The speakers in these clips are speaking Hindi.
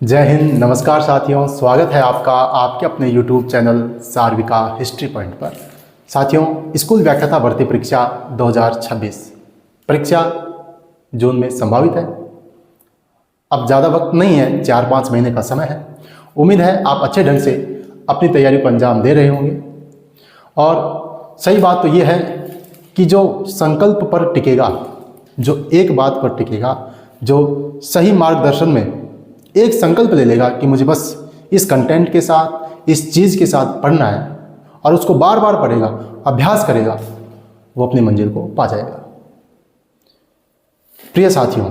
जय हिंद, नमस्कार साथियों। स्वागत है आपका आपके अपने YouTube चैनल सार्विका हिस्ट्री पॉइंट पर। साथियों, स्कूल व्याख्याता भर्ती परीक्षा 2026 परीक्षा जून में संभावित है। अब ज़्यादा वक्त नहीं है, 4-5 महीने का समय है। उम्मीद है आप अच्छे ढंग से अपनी तैयारी को अंजाम दे रहे होंगे। और सही बात तो ये है कि जो संकल्प पर टिकेगा, जो एक बात पर टिकेगा, जो सही मार्गदर्शन में एक संकल्प ले लेगा कि मुझे बस इस कंटेंट के साथ, इस चीज़ के साथ पढ़ना है और उसको बार बार पढ़ेगा, अभ्यास करेगा, वो अपनी मंजिल को पा जाएगा। प्रिय साथियों,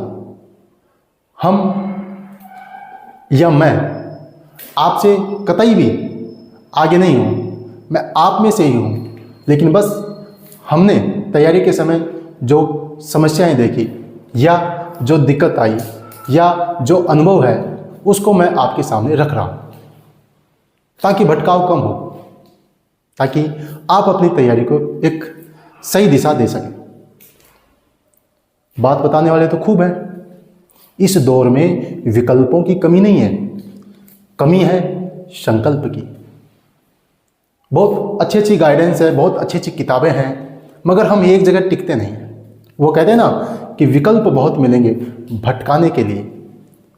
हम या मैं आपसे कतई भी आगे नहीं हूँ, मैं आप में से ही हूँ। लेकिन बस हमने तैयारी के समय जो समस्याएं देखी या जो दिक्कत आई या जो अनुभव है, उसको मैं आपके सामने रख रहा हूँ ताकि भटकाव कम हो, ताकि आप अपनी तैयारी को एक सही दिशा दे सकें। बात बताने वाले तो खूब हैं। इस दौर में विकल्पों की कमी नहीं है, कमी है संकल्प की। बहुत अच्छी अच्छी गाइडेंस है, बहुत अच्छी अच्छी किताबें हैं, मगर हम एक जगह टिकते नहीं हैं। वो कहते हैं ना कि विकल्प बहुत मिलेंगे भटकाने के लिए,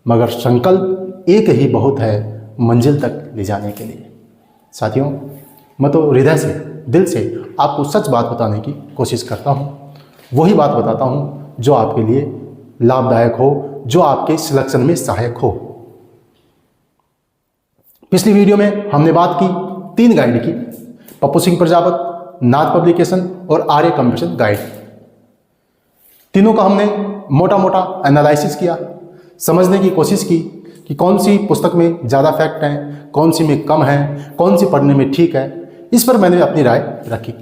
मगर संकल्प एक ही बहुत है मंजिल तक ले जाने के लिए। साथियों, मैं तो हृदय से, दिल से आपको सच बात बताने की कोशिश करता हूँ। वही बात बताता हूँ जो आपके लिए लाभदायक हो, जो आपके सिलेक्शन में सहायक हो। पिछली वीडियो में हमने बात की 3 गाइड की, पप्पू सिंह प्रजापत, नाथ पब्लिकेशन और आर्य कंप्यूटेशन गाइड। तीनों का हमने मोटा मोटा एनालिसिस किया, समझने की कोशिश की कि कौन सी पुस्तक में ज़्यादा फैक्ट हैं, कौन सी में कम है, कौन सी पढ़ने में ठीक है। इस पर मैंने अपनी राय रखी।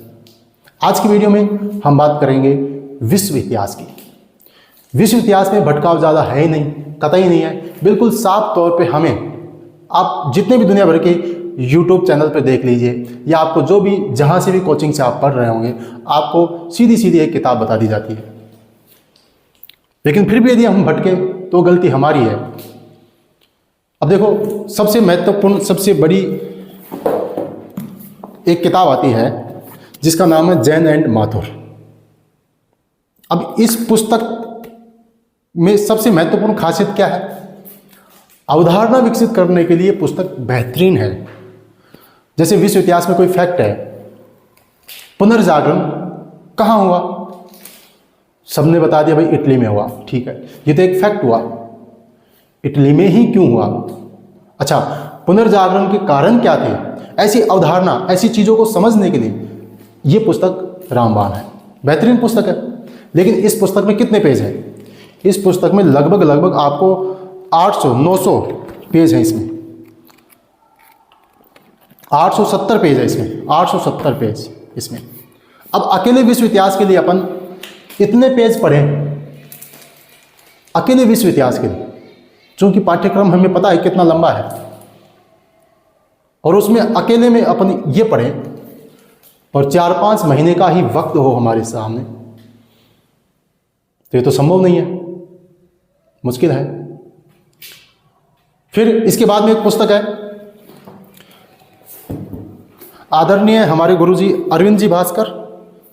आज की वीडियो में हम बात करेंगे विश्व इतिहास की। विश्व इतिहास में भटकाव ज़्यादा है ही नहीं, कतई नहीं है। बिल्कुल साफ तौर पे हमें, आप जितने भी दुनिया भर के YouTube चैनल पर देख लीजिए या आपको जो भी, जहाँ से भी कोचिंग से आप पढ़ रहे होंगे, आपको सीधी सीधी एक किताब बता दी जाती है। लेकिन फिर भी यदि हम भटके तो गलती हमारी है। अब देखो, सबसे महत्वपूर्ण, सबसे बड़ी एक किताब आती है जिसका नाम है जैन एंड माथुर। अब इस पुस्तक में सबसे महत्वपूर्ण खासियत क्या है? अवधारणा विकसित करने के लिए पुस्तक बेहतरीन है। जैसे विश्व इतिहास में कोई फैक्ट है, पुनर्जागरण कहाँ हुआ? सबने बता दिया भाई इटली में हुआ, ठीक है, ये तो एक फैक्ट हुआ। इटली में ही क्यों हुआ? अच्छा, पुनर्जागरण के कारण क्या थे? ऐसी अवधारणा, ऐसी चीज़ों को समझने के लिए ये पुस्तक रामबाण है, बेहतरीन पुस्तक है। लेकिन इस पुस्तक में कितने पेज हैं? इस पुस्तक में लगभग आपको 800-900 पेज हैं। इसमें 870 पेज है, इसमें 870 पेज इसमें। अब अकेले विश्व इतिहास के लिए अपन इतने पेज पढ़ें, अकेले विश्व इतिहास के लिए, चूंकि पाठ्यक्रम हमें पता है कितना लंबा है, और उसमें अकेले में अपन ये पढ़ें और 4-5 महीने का ही वक्त हो हमारे सामने, तो ये तो संभव नहीं है, मुश्किल है। फिर इसके बाद में एक पुस्तक है, आदरणीय हमारे गुरुजी अरविंद जी भास्कर,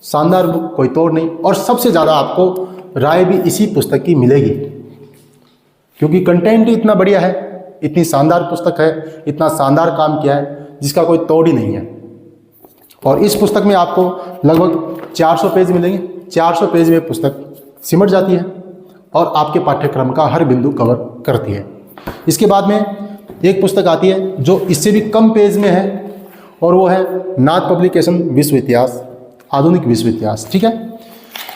शानदार बुक, कोई तोड़ नहीं। और सबसे ज़्यादा आपको राय भी इसी पुस्तक की मिलेगी, क्योंकि कंटेंट ही इतना बढ़िया है, इतनी शानदार पुस्तक है, इतना शानदार काम किया है जिसका कोई तोड़ ही नहीं है। और इस पुस्तक में आपको लगभग 400 पेज मिलेंगे। 400 पेज में पुस्तक सिमट जाती है और आपके पाठ्यक्रम का हर बिंदु कवर करती है। इसके बाद में एक पुस्तक आती है जो इससे भी कम पेज में है, और वो है नाथ पब्लिकेशन विश्व इतिहास, आधुनिक विश्व इतिहास, ठीक है।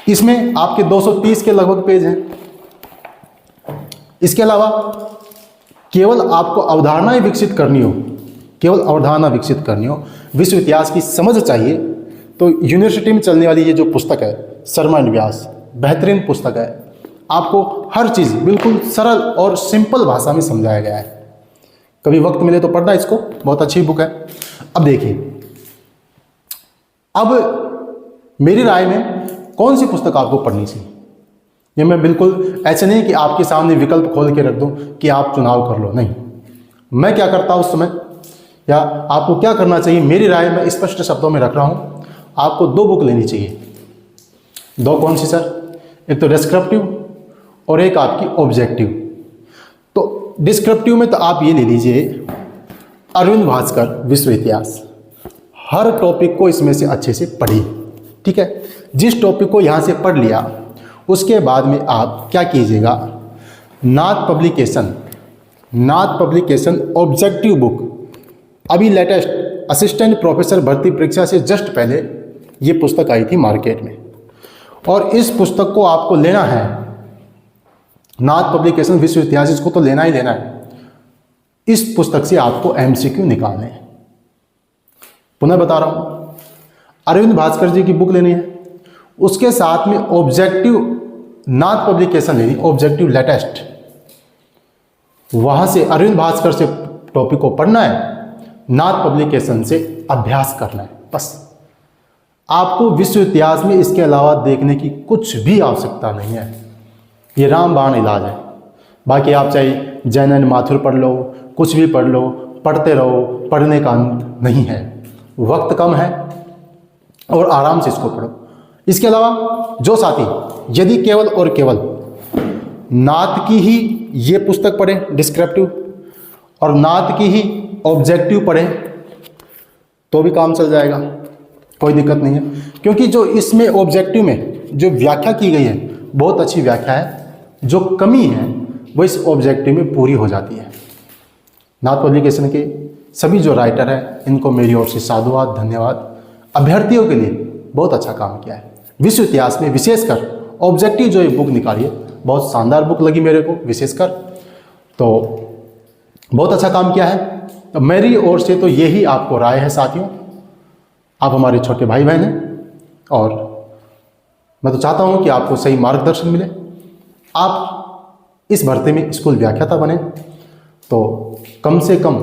इसमें आपके 230 के लगभग पेज हैं। इसके अलावा केवल आपको अवधारणाएं विकसित करनी हो, केवल अवधारणा विकसित करनी हो, विश्व इतिहास की समझ चाहिए, तो यूनिवर्सिटी में चलने वाली ये जो पुस्तक है शर्मा एंड व्यास, बेहतरीन पुस्तक है। आपको हर चीज़ बिल्कुल सरल और सिंपल भाषा में समझाया गया है। कभी वक्त मिले तो पढ़ना इसको, बहुत अच्छी बुक है। अब देखिए, अब मेरी राय में कौन सी पुस्तक आपको पढ़नी चाहिए? ये मैं बिल्कुल ऐसे नहीं कि आपके सामने विकल्प खोल के रख दूं कि आप चुनाव कर लो, नहीं। मैं क्या करता हूँ उस समय, या आपको क्या करना चाहिए, मेरी राय मैं स्पष्ट शब्दों में रख रहा हूँ। आपको 2 बुक लेनी चाहिए। 2 कौन सी सर? एक तो डिस्क्रिप्टिव और एक आपकी ऑब्जेक्टिव। तो डिस्क्रिप्टिव में तो आप ये ले लीजिए अरविंद भास्कर विश्व इतिहास। हर टॉपिक को इसमें से अच्छे से पढ़िए, ठीक है। जिस टॉपिक को यहाँ से पढ़ लिया उसके बाद में आप क्या कीजिएगा, नाथ पब्लिकेशन ऑब्जेक्टिव बुक, अभी लेटेस्ट असिस्टेंट प्रोफेसर भर्ती परीक्षा से जस्ट पहले ये पुस्तक आई थी मार्केट में, और इस पुस्तक को आपको लेना है। नाथ पब्लिकेशन विश्व इतिहास, इसको तो लेना ही लेना है। इस पुस्तक से आपको MCQ निकालने हैं। पुनः बता रहा हूँ, अरविंद भास्कर जी की बुक लेनी है, उसके साथ में ऑब्जेक्टिव नाथ पब्लिकेशन लेनी, ऑब्जेक्टिव लेटेस्ट। वहाँ से अरविंद भास्कर से टॉपिक को पढ़ना है, नाथ पब्लिकेशन से अभ्यास करना है। बस आपको विश्व इतिहास में इसके अलावा देखने की कुछ भी आवश्यकता नहीं है। ये रामबाण इलाज है। बाकी आप चाहे जैन माथुर पढ़ लो, कुछ भी पढ़ लो, पढ़ते रहो, पढ़ने का अंत नहीं है। वक्त कम है और आराम से इसको पढ़ो। इसके अलावा जो साथी यदि केवल और केवल नाथ की ही ये पुस्तक पढ़ें डिस्क्रिप्टिव, और नाथ की ही ऑब्जेक्टिव पढ़ें, तो भी काम चल जाएगा, कोई दिक्कत नहीं है। क्योंकि जो इसमें ऑब्जेक्टिव में जो व्याख्या की गई है बहुत अच्छी व्याख्या है। जो कमी है वो इस ऑब्जेक्टिव में पूरी हो जाती है। नाथ पब्लिकेशन के सभी जो राइटर हैं इनको मेरी ओर से साधुवाद, धन्यवाद। अभ्यर्थियों के लिए बहुत अच्छा काम किया है। विश्व इतिहास में विशेषकर ऑब्जेक्टिव जो ये बुक निकाली है बहुत शानदार बुक लगी मेरे को, विशेषकर तो बहुत अच्छा काम किया है। तो मेरी ओर से तो यही आपको राय है साथियों। आप हमारे छोटे भाई बहन हैं और मैं तो चाहता हूं कि आपको सही मार्गदर्शन मिले, आप इस भर्ती में स्कूल व्याख्याता बने। तो कम से कम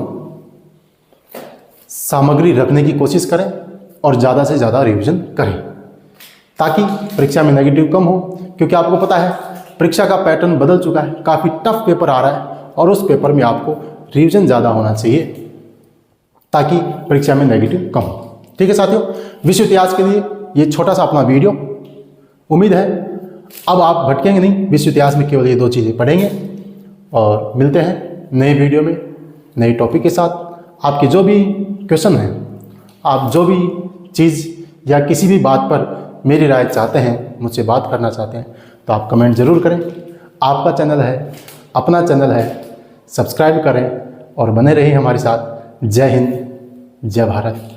सामग्री रखने की कोशिश करें और ज़्यादा से ज़्यादा रिवीजन करें, ताकि परीक्षा में नेगेटिव कम हो। क्योंकि आपको पता है परीक्षा का पैटर्न बदल चुका है, काफ़ी टफ पेपर आ रहा है और उस पेपर में आपको रिवीजन ज़्यादा होना चाहिए ताकि परीक्षा में नेगेटिव कम हो। ठीक है साथियों, विश्व इतिहास के लिए ये छोटा सा अपना वीडियो। उम्मीद है अब आप भटकेंगे नहीं, विश्व इतिहास में केवल ये 2 चीज़ें पढ़ेंगे। और मिलते हैं नए वीडियो में नए टॉपिक के साथ। आपके जो भी क्वेश्चन हैं, आप जो भी चीज़ या किसी भी बात पर मेरी राय चाहते हैं, मुझसे बात करना चाहते हैं, तो आप कमेंट ज़रूर करें। आपका चैनल है, अपना चैनल है, सब्सक्राइब करें और बने रहिए हमारे साथ। जय हिंद, जय भारत।